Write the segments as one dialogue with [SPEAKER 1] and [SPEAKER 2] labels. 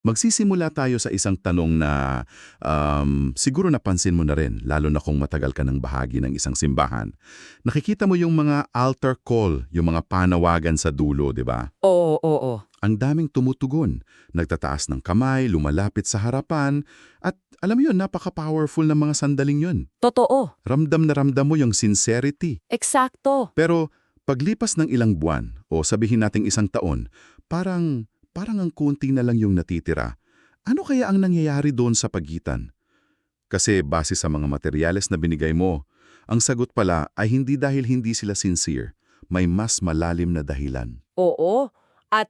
[SPEAKER 1] Magsisimula tayo sa isang tanong na siguro napansin mo na rin, lalo na kung matagal ka ng bahagi ng isang simbahan. Nakikita mo yung mga altar call, yung mga panawagan sa dulo, di ba?
[SPEAKER 2] Oo, oo.
[SPEAKER 1] Ang daming tumutugon, nagtataas ng kamay, lumalapit sa harapan, at alam mo yun, napaka-powerful ng mga sandaling yun.
[SPEAKER 2] Totoo.
[SPEAKER 1] Ramdam na ramdam mo yung sincerity.
[SPEAKER 2] Eksakto.
[SPEAKER 1] Pero paglipas ng ilang buwan, o sabihin nating isang taon, parang ang konti na lang yung natitira. Ano kaya ang nangyayari doon sa pagitan? Kasi base sa mga materyales na binigay mo, ang sagot pala ay hindi dahil hindi sila sincere, may mas malalim na dahilan.
[SPEAKER 2] Oo. At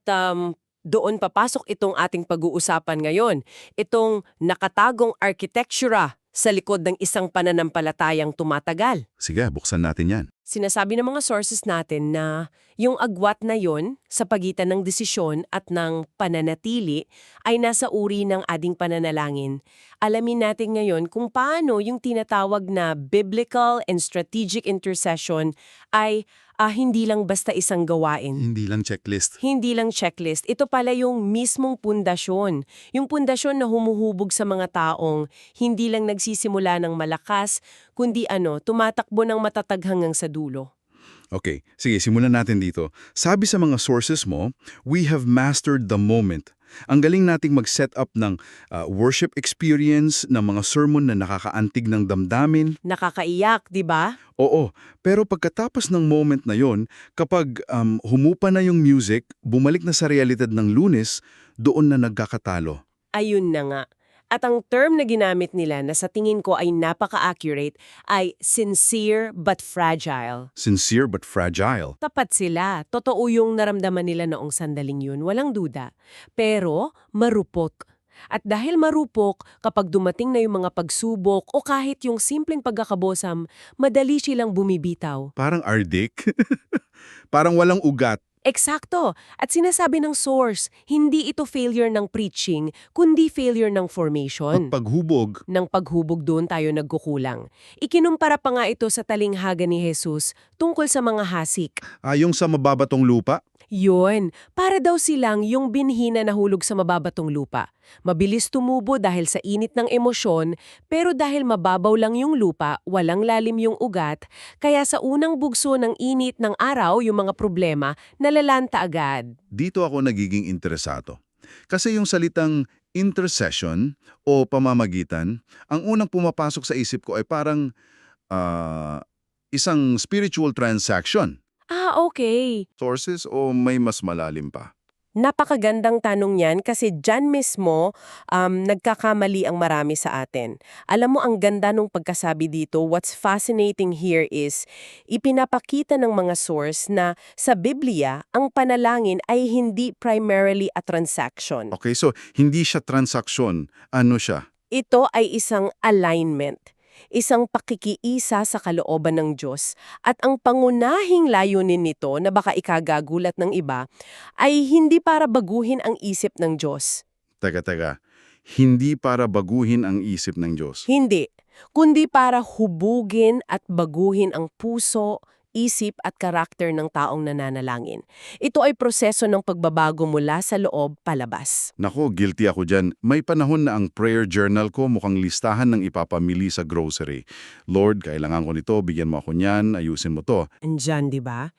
[SPEAKER 2] doon papasok itong ating pag-uusapan ngayon. Itong nakatagong arkitektura sa likod ng isang pananampalatayang tumatagal.
[SPEAKER 1] Sige, buksan natin yan.
[SPEAKER 2] Sinasabi ng mga sources natin na yung agwat na yon sa pagitan ng desisyon at ng pananatili ay nasa uri ng ating pananalangin. Alamin natin ngayon kung paano yung tinatawag na biblical and strategic intercession ay hindi lang basta isang gawain.
[SPEAKER 1] Hindi lang checklist.
[SPEAKER 2] Hindi lang checklist. Ito pala yung mismong pundasyon. Yung pundasyon na humuhubog sa mga taong hindi lang nagsisimula ng malakas, kundi tumatakbo ng matatag hanggang sa dulo.
[SPEAKER 1] Okay, sige, simulan natin dito. Sabi sa mga sources mo, we have mastered the moment. Ang galing nating mag-set up ng worship experience, ng mga sermon na nakakaantig ng damdamin.
[SPEAKER 2] Nakakaiyak, di ba?
[SPEAKER 1] Oo, pero pagkatapos ng moment na yon, kapag humupa na yung music, bumalik na sa realidad ng Lunes, doon na nagkakatalo.
[SPEAKER 2] Ayun na nga. At ang term na ginamit nila na sa tingin ko ay napaka-accurate ay sincere but fragile.
[SPEAKER 1] Sincere but fragile.
[SPEAKER 2] Tapat sila. Totoo yung naramdaman nila noong sandaling yun, walang duda. Pero marupok. At dahil marupok, kapag dumating na yung mga pagsubok o kahit yung simpleng pagkakabosam, madali silang bumibitaw.
[SPEAKER 1] Parang ardik. Parang walang ugat.
[SPEAKER 2] Eksakto. At sinasabi ng source, hindi ito failure ng preaching, kundi failure ng formation.
[SPEAKER 1] Paghubog.
[SPEAKER 2] Ng paghubog doon tayo nagkukulang. Ikinumpara pa nga ito sa talinghaga ni Jesus tungkol sa mga hasik.
[SPEAKER 1] Yung sa mababatong lupa.
[SPEAKER 2] Yun, para daw silang yung binhi na nahulog sa mababatong lupa. Mabilis tumubo dahil sa init ng emosyon, pero dahil mababaw lang yung lupa, walang lalim yung ugat, kaya sa unang bugso ng init ng araw yung mga problema, nalalanta agad.
[SPEAKER 1] Dito ako nagiging interesado. Kasi yung salitang intercession o pamamagitan, ang unang pumapasok sa isip ko ay parang isang spiritual transaction.
[SPEAKER 2] Okay.
[SPEAKER 1] Sources o may mas malalim pa?
[SPEAKER 2] Napakagandang tanong yan kasi dyan mismo nagkakamali ang marami sa atin. Alam mo, ang ganda nung pagkasabi dito, what's fascinating here is ipinapakita ng mga source na sa Biblia, ang panalangin ay hindi primarily a transaction.
[SPEAKER 1] Okay, so hindi siya transaksyon. Ano siya?
[SPEAKER 2] Ito ay isang alignment. Isang pakikiisa sa kalooban ng Diyos at ang pangunahing layunin nito na baka ikagagulat ng iba ay hindi para baguhin ang isip ng Diyos.
[SPEAKER 1] Teka. Hindi para baguhin ang isip ng Diyos.
[SPEAKER 2] Hindi, kundi para hubugin at baguhin ang puso, isip at karakter ng taong nananalangin. Ito ay proseso ng pagbabago mula sa loob palabas.
[SPEAKER 1] Nako, guilty ako dyan. May panahon na ang prayer journal ko mukhang listahan ng ipapamili sa grocery. Lord, kailangan ko nito, bigyan mo ako niyan, ayusin mo to.
[SPEAKER 2] Andyan, di ba?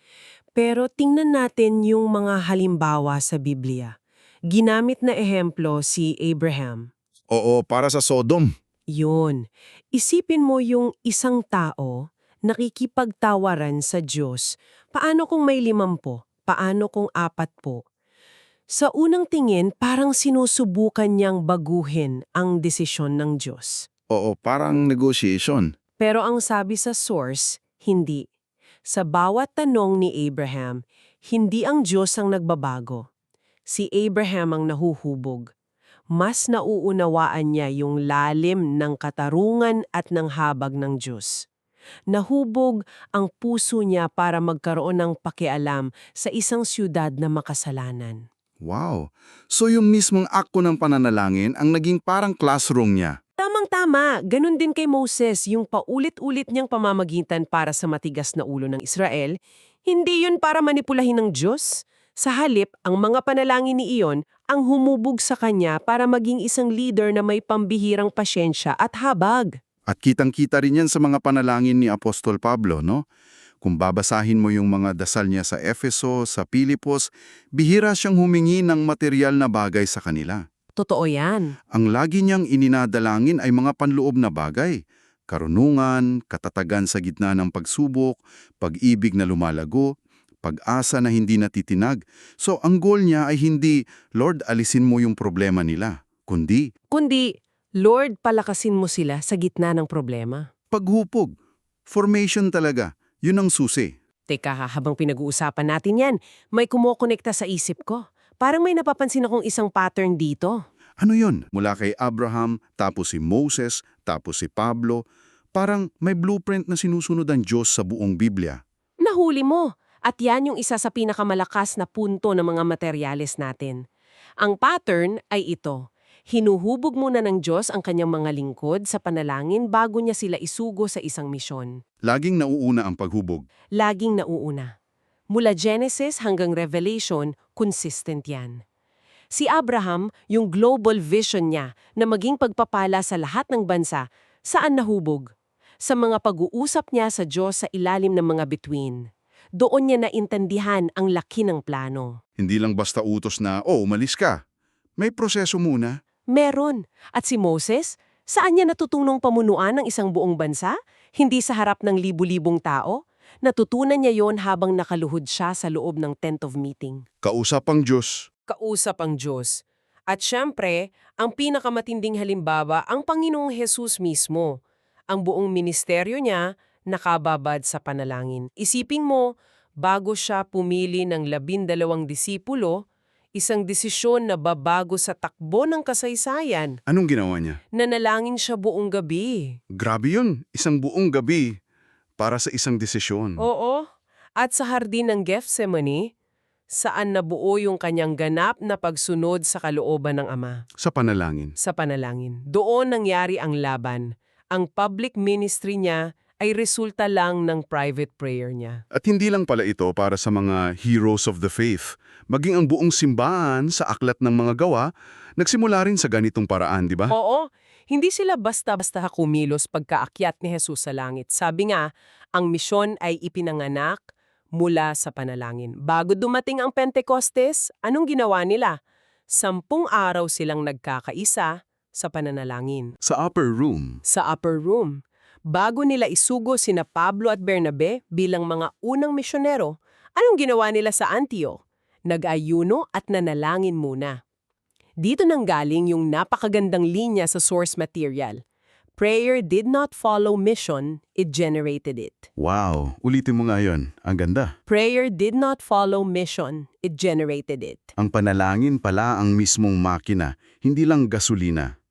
[SPEAKER 2] Pero tingnan natin yung mga halimbawa sa Biblia. Ginamit na ehemplo si Abraham.
[SPEAKER 1] Oo, para sa Sodom.
[SPEAKER 2] Yun. Isipin mo yung isang tao nakikipagtawaran sa Diyos. Paano kung may 50? Paano kung 40? Sa unang tingin, parang sinusubukan niyang baguhin ang desisyon ng Diyos.
[SPEAKER 1] Oo, parang negotiation.
[SPEAKER 2] Pero ang sabi sa source, hindi. Sa bawat tanong ni Abraham, hindi ang Diyos ang nagbabago. Si Abraham ang nahuhubog. Mas nauunawaan niya yung lalim ng katarungan at ng habag ng Diyos. Nahubog ang puso niya para magkaroon ng pakialam sa isang siyudad na makasalanan.
[SPEAKER 1] Wow! So yung mismong akto ng pananalangin ang naging parang classroom niya.
[SPEAKER 2] Tamang-tama, ganun din kay Moses, yung paulit-ulit niyang pamamagitan para sa matigas na ulo ng Israel, hindi yun para manipulahin ng Diyos. Sa halip, ang mga panalangin ni Iyon ang humubog sa kanya para maging isang leader na may pambihirang pasyensya at habag.
[SPEAKER 3] At kitang-kita rin yan sa mga panalangin ni Apostol Pablo, no? Kung babasahin mo yung mga dasal niya sa Efeso, sa Pilipos, bihira siyang humingi ng material na bagay sa kanila.
[SPEAKER 2] Totoo yan.
[SPEAKER 3] Ang lagi niyang ininadalangin ay mga panloob na bagay. Karunungan, katatagan sa gitna ng pagsubok, pag-ibig na lumalago, pag-asa na hindi natitinag. So ang goal niya ay hindi, Lord, alisin mo yung problema nila, kundi
[SPEAKER 2] Kundi, Lord, palakasin mo sila sa gitna ng problema.
[SPEAKER 3] paghupog. Formation talaga. Yun ang susi.
[SPEAKER 2] Teka, habang pinag-uusapan natin yan, may kumokonekta sa isip ko. Parang may napapansin akong isang pattern dito.
[SPEAKER 3] Ano yun? Mula kay Abraham, tapos si Moses, tapos si Pablo. Parang may blueprint na sinusunod ang Diyos sa buong Biblia.
[SPEAKER 2] Nahuli mo. At yan yung isa sa pinakamalakas na punto ng mga materyales natin. Ang pattern ay ito. Hinuhubog muna ng Diyos ang kanyang mga lingkod sa panalangin bago niya sila isugo sa isang misyon.
[SPEAKER 3] Laging nauuna ang paghubog.
[SPEAKER 2] Laging nauuna. Mula Genesis hanggang Revelation, consistent yan. Si Abraham, yung global vision niya na maging pagpapala sa lahat ng bansa, saan nahubog? Sa mga pag-uusap niya sa Diyos sa ilalim ng mga bituin. Doon niya naintindihan ang laki ng plano.
[SPEAKER 3] Hindi lang basta utos na, umalis ka. May proseso muna.
[SPEAKER 2] Meron. At si Moses, saan niya natutunong pamunuan ng isang buong bansa? Hindi sa harap ng libu-libong tao? Natutunan niya yon habang nakaluhod siya sa loob ng tent of meeting.
[SPEAKER 3] Kausap ang Diyos.
[SPEAKER 2] Kausap ang Diyos. At syempre, ang pinakamatinding halimbawa ang Panginoong Hesus mismo. Ang buong ministeryo niya nakababad sa panalangin. Isipin mo, bago siya pumili ng 12 disipulo, isang desisyon na babago sa takbo ng kasaysayan.
[SPEAKER 3] Anong ginawa niya?
[SPEAKER 2] Nanalangin siya buong gabi.
[SPEAKER 3] Grabe yun. Isang buong gabi para sa isang desisyon.
[SPEAKER 2] Oo. At sa hardin ng Gethsemane, saan nabuo yung kanyang ganap na pagsunod sa kalooban ng Ama.
[SPEAKER 3] Sa panalangin.
[SPEAKER 2] Sa panalangin. Doon nangyari ang laban. Ang public ministry niya ay resulta lang ng private prayer niya.
[SPEAKER 3] At hindi lang pala ito para sa mga heroes of the faith. Maging ang buong simbahan sa aklat ng mga gawa, nagsimula rin sa ganitong paraan, di ba?
[SPEAKER 2] Oo, hindi sila basta-basta kumilos pagkaakyat ni Jesus sa langit. Sabi nga, ang misyon ay ipinanganak mula sa panalangin. Bago dumating ang Pentecostes, anong ginawa nila? 10 araw silang nagkakaisa sa pananalangin.
[SPEAKER 3] Sa upper room.
[SPEAKER 2] Sa upper room. Bago nila isugo sina Pablo at Bernabe bilang mga unang misyonero, anong ginawa nila sa Antioch? Nag-ayuno at nanalangin muna. Dito nang galing yung napakagandang linya sa source material. Prayer did not follow mission, it generated it.
[SPEAKER 3] Wow, ulitin mo nga yun. Ang ganda.
[SPEAKER 2] Prayer did not follow mission, it generated it.
[SPEAKER 3] Ang panalangin pala ang mismong makina, hindi lang gasolina.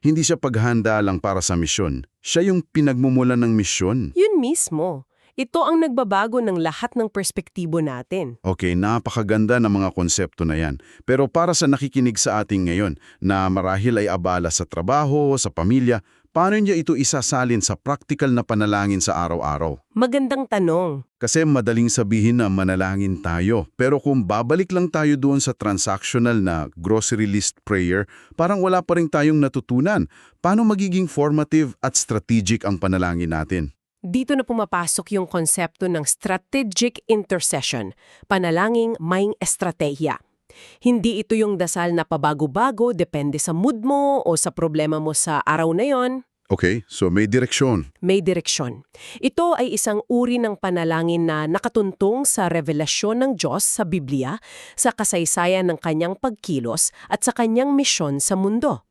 [SPEAKER 3] Hindi siya paghanda lang para sa misyon. Siya yung pinagmumulan ng misyon.
[SPEAKER 2] Yun mismo. Ito ang nagbabago ng lahat ng perspektibo natin.
[SPEAKER 3] Okay, napakaganda ng mga konsepto na yan. Pero para sa nakikinig sa ating ngayon, na marahil ay abala sa trabaho, sa pamilya, paano niya ito isasalin sa practical na panalangin sa araw-araw?
[SPEAKER 2] Magandang tanong.
[SPEAKER 3] Kasi madaling sabihin na manalangin tayo. Pero kung babalik lang tayo doon sa transactional na grocery list prayer, parang wala pa rin tayong natutunan. Paano magiging formative at strategic ang panalangin natin?
[SPEAKER 2] Dito na pumapasok yung konsepto ng strategic intercession, panalangin may estratehiya. Hindi ito yung dasal na pabago-bago depende sa mood mo o sa problema mo sa araw na yon.
[SPEAKER 3] Okay, so may direksyon.
[SPEAKER 2] May direksyon. Ito ay isang uri ng panalangin na nakatuntong sa revelasyon ng Diyos sa Biblia, sa kasaysayan ng kanyang pagkilos at sa kanyang misyon sa mundo.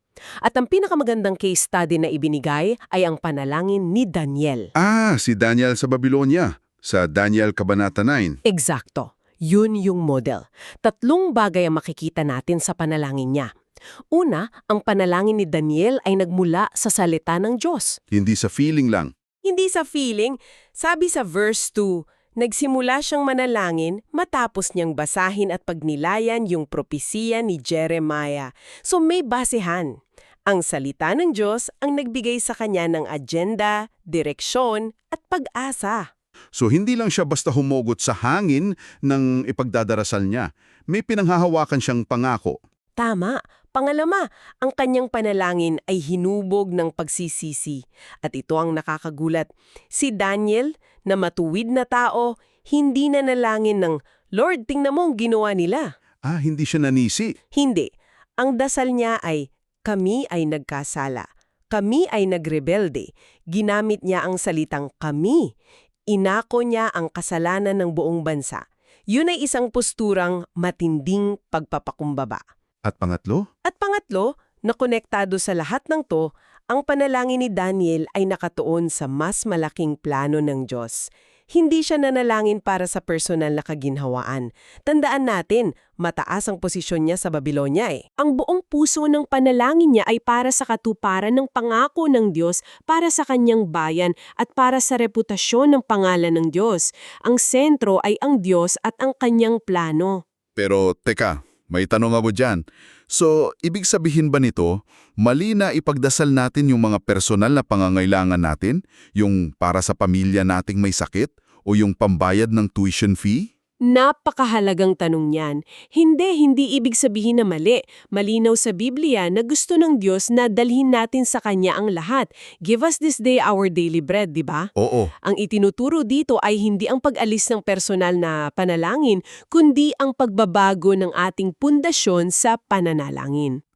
[SPEAKER 2] At ang pinakamagandang case study na ibinigay ay ang panalangin ni Daniel.
[SPEAKER 3] Si Daniel sa Babylonia, sa Daniel Kabanata 9.
[SPEAKER 2] Eksakto. Yun yung model. 3 bagay ang makikita natin sa panalangin niya. Una, ang panalangin ni Daniel ay nagmula sa salita ng Diyos.
[SPEAKER 3] Hindi sa feeling lang.
[SPEAKER 2] Hindi sa feeling, sabi sa verse 2, nagsimula siyang manalangin matapos niyang basahin at pagnilayan yung propesiya ni Jeremiah. So may basehan. Ang salita ng Diyos ang nagbigay sa kanya ng agenda, direksyon at pag-asa.
[SPEAKER 3] So hindi lang siya basta humugot sa hangin ng ipagdadarasal niya.
[SPEAKER 1] May pinanghahawakan siyang pangako.
[SPEAKER 2] Tama. Pangalama, ang kanyang panalangin ay hinubog ng pagsisisi. At ito ang nakakagulat. Si Daniel, na matuwid na tao, hindi na nalangin ng, Lord, tingnan mo ang ginawa nila.
[SPEAKER 1] Hindi siya nanisi.
[SPEAKER 2] Hindi. Ang dasal niya ay, kami ay nagkasala. Kami ay nagrebelde. Ginamit niya ang salitang kami. Inako niya ang kasalanan ng buong bansa. Yun ay isang posturang matinding pagpapakumbaba.
[SPEAKER 1] At pangatlo?
[SPEAKER 2] At pangatlo, na konektado sa lahat ng to, ang panalangin ni Daniel ay nakatuon sa mas malaking plano ng Diyos. Hindi siya nanalangin para sa personal na kaginhawaan. Tandaan natin, mataas ang posisyon niya sa Babylonia eh. Ang buong puso ng panalangin niya ay para sa katuparan ng pangako ng Diyos, para sa kanyang bayan at para sa reputasyon ng pangalan ng Diyos. Ang sentro ay ang Diyos at ang kanyang plano.
[SPEAKER 3] Pero teka, may tanong ako dyan. So, ibig sabihin ba nito, mali na ipagdasal natin yung mga personal na pangangailangan natin? Yung para sa pamilya nating may sakit? O yung pambayad ng tuition fee?
[SPEAKER 2] Napakahalagang tanong yan. Hindi ibig sabihin na mali. Malinaw sa Biblia na gusto ng Diyos na dalhin natin sa Kanya ang lahat. Give us this day our daily bread, di ba?
[SPEAKER 3] Oo.
[SPEAKER 2] Ang itinuturo dito ay hindi ang pag-alis ng personal na panalangin, kundi ang pagbabago ng ating pundasyon sa pananalangin.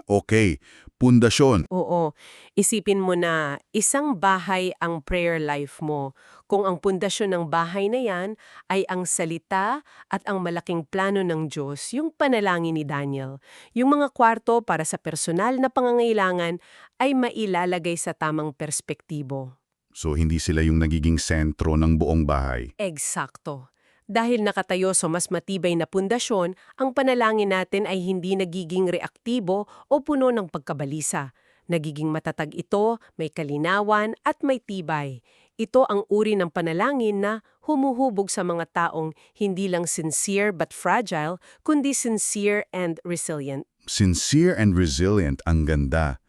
[SPEAKER 3] Okay. Pundasyon.
[SPEAKER 2] Oo. Isipin mo na isang bahay ang prayer life mo. Kung ang pundasyon ng bahay na yan ay ang salita at ang malaking plano ng Diyos, yung panalangin ni Daniel, yung mga kwarto para sa personal na pangangailangan ay mailalagay sa tamang perspektibo.
[SPEAKER 1] So hindi sila yung nagiging sentro ng buong bahay.
[SPEAKER 2] Eksakto. Dahil nakatayo sa mas matibay na pundasyon, ang panalangin natin ay hindi nagiging reaktibo o puno ng pagkabalisa. Nagiging matatag ito, may kalinawan at may tibay. Ito ang uri ng panalangin na humuhubog sa mga taong hindi lang sincere but fragile, kundi sincere and resilient.
[SPEAKER 1] Sincere and resilient, ang ganda.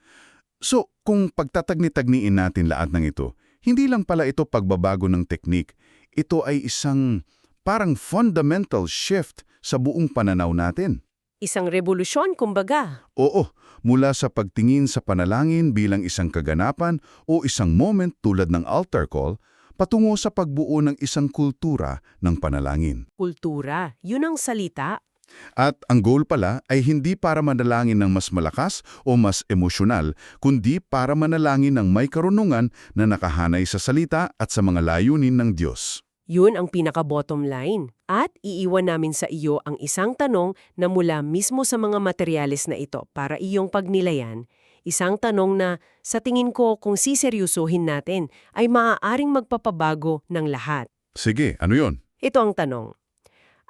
[SPEAKER 1] So, kung pagtatagni-tagniin natin lahat ng ito, hindi lang pala ito pagbabago ng teknik. Ito ay isang parang fundamental shift sa buong pananaw natin.
[SPEAKER 2] Isang revolusyon, kumbaga.
[SPEAKER 1] Oo, mula sa pagtingin sa panalangin bilang isang kaganapan o isang moment tulad ng altar call, patungo sa pagbuo ng isang kultura ng panalangin.
[SPEAKER 2] Kultura, yun ang salita.
[SPEAKER 1] At ang goal pala ay hindi para manalangin ng mas malakas o mas emosyonal, kundi para manalangin ng may karunungan na nakahanay sa salita at sa mga layunin ng Diyos.
[SPEAKER 2] Yun ang pinaka-bottom line. At iiwan namin sa iyo ang isang tanong na mula mismo sa mga materyales na ito para iyong pagnilayan. Isang tanong na, sa tingin ko kung siseryosohin natin, ay maaaring magpapabago ng lahat.
[SPEAKER 1] Sige, ano yon?
[SPEAKER 2] Ito ang tanong.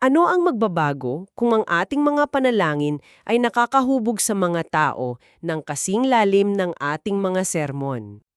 [SPEAKER 2] Ano ang magbabago kung ang ating mga panalangin ay nakakahubog sa mga tao ng kasing lalim ng ating mga sermon?